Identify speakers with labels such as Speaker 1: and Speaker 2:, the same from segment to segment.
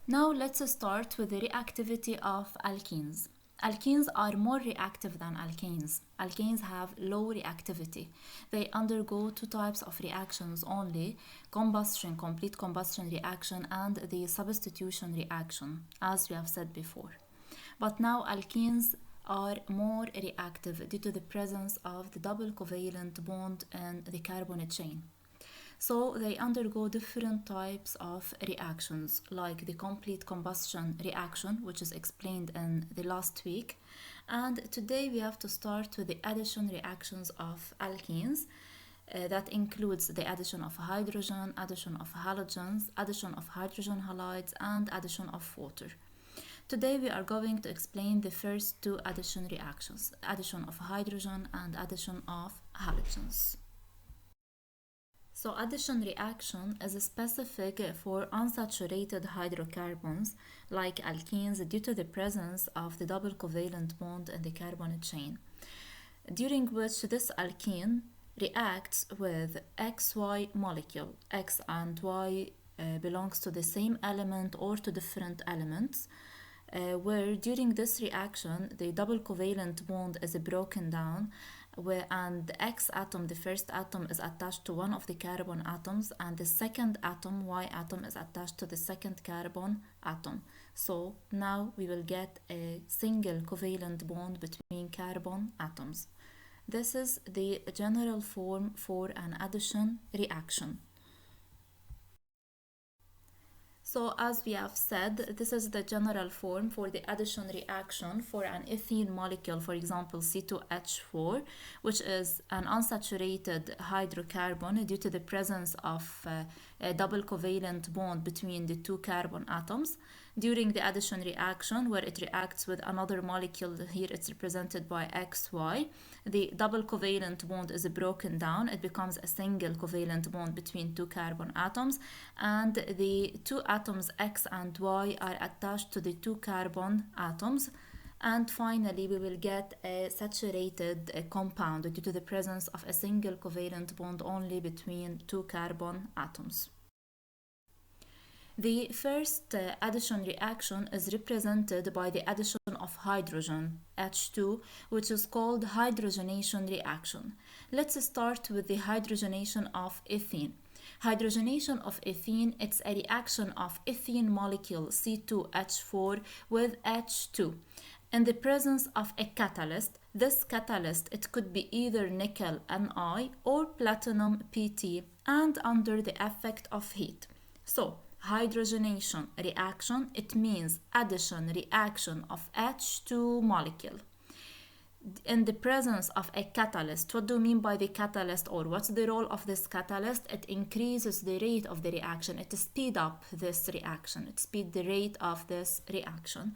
Speaker 1: Now let's start with the reactivity of alkenes. Alkenes are more reactive than alkanes. Alkanes have low reactivity. They undergo two types of reactions only: combustion, complete combustion reaction, and the substitution reaction, as we have said before. But now alkenes are more reactive due to the presence of the double covalent bond in the carbon chain. So they undergo different types of reactions, like the complete combustion reaction, which is explained in the last week. And today we have to start with the addition reactions of alkenes. That includes the addition of hydrogen, addition of halogens, addition of hydrogen halides, and addition of water. Today we are going to explain the first two addition reactions, addition of hydrogen and addition of halogens. So addition reaction is specific for unsaturated hydrocarbons like alkenes due to the presence of the double covalent bond in the carbon chain, during which this alkene reacts with XY molecule. X and Y belongs to the same element or to different elements, where during this reaction the double covalent bond is broken down, and the X atom, the first atom, is attached to one of the carbon atoms, and the second atom, Y atom, is attached to the second carbon atom. So now we will get a single covalent bond between carbon atoms. This is the general form for an addition reaction. So as we have said, this is the general form for the addition reaction for an ethene molecule, for example C2H4, which is an unsaturated hydrocarbon due to the presence of a double covalent bond between the two carbon atoms. During the addition reaction, where it reacts with another molecule, here it's represented by XY, the double covalent bond is broken down. It becomes a single covalent bond between two carbon atoms, and the two atoms X and Y are attached to the two carbon atoms. And finally, we will get a saturated compound due to the presence of a single covalent bond only between two carbon atoms. The first addition reaction is represented by the addition of hydrogen, H2, which is called hydrogenation reaction. Let's start with the hydrogenation of ethene. Hydrogenation of ethene, it's a reaction of ethene molecule C2H4 with H2 in the presence of a catalyst. This catalyst, it could be either nickel Ni or platinum Pt, and under the effect of heat. So hydrogenation reaction, it means addition reaction of H2 molecule in the presence of a catalyst. What do you mean by the catalyst, or what's the role of this catalyst? It increases the rate of the reaction. It speeds up this reaction. It speeds the rate of this reaction.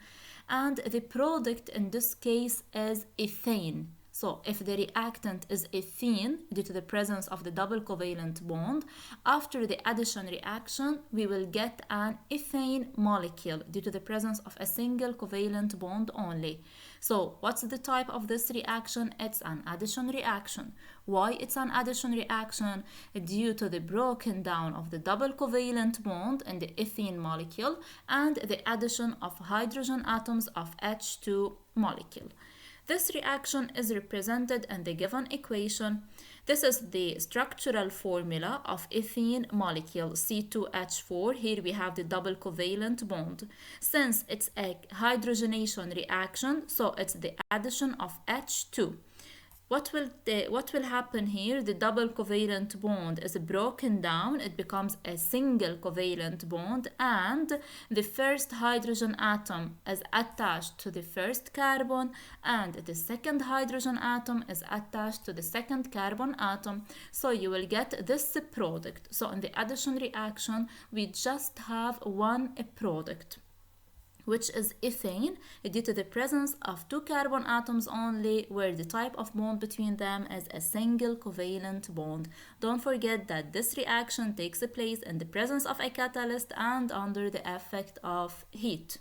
Speaker 1: And the product in this case is ethane. So if the reactant is ethene due to the presence of the double covalent bond, after the addition reaction we will get an ethane molecule due to the presence of a single covalent bond only. So what's the type of this reaction? It's an addition reaction. Why it's an addition reaction? Due to the broken down of the double covalent bond in the ethene molecule and the addition of hydrogen atoms of H2 molecule. This reaction is represented in the given equation. This is the structural formula of ethene molecule C2H4. Here we have the double covalent bond. Since it's a hydrogenation reaction, so it's the addition of H2. What will happen here? The double covalent bond is broken down. It becomes a single covalent bond, and the first hydrogen atom is attached to the first carbon, and the second hydrogen atom is attached to the second carbon atom. So you will get this product. So in the addition reaction, we just have one product, which is ethane, due to the presence of two carbon atoms only, where the type of bond between them is a single covalent bond. Don't forget that this reaction takes place in the presence of a catalyst and under the effect of heat.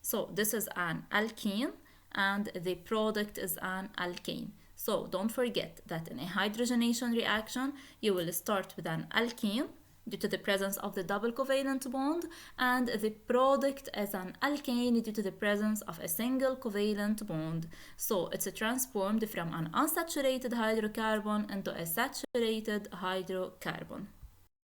Speaker 1: So this is an alkene and the product is an alkane. So don't forget that in a hydrogenation reaction you will start with an alkene, due to the presence of the double covalent bond, and the product as an alkane due to the presence of a single covalent bond. So it's transformed from an unsaturated hydrocarbon into a saturated hydrocarbon.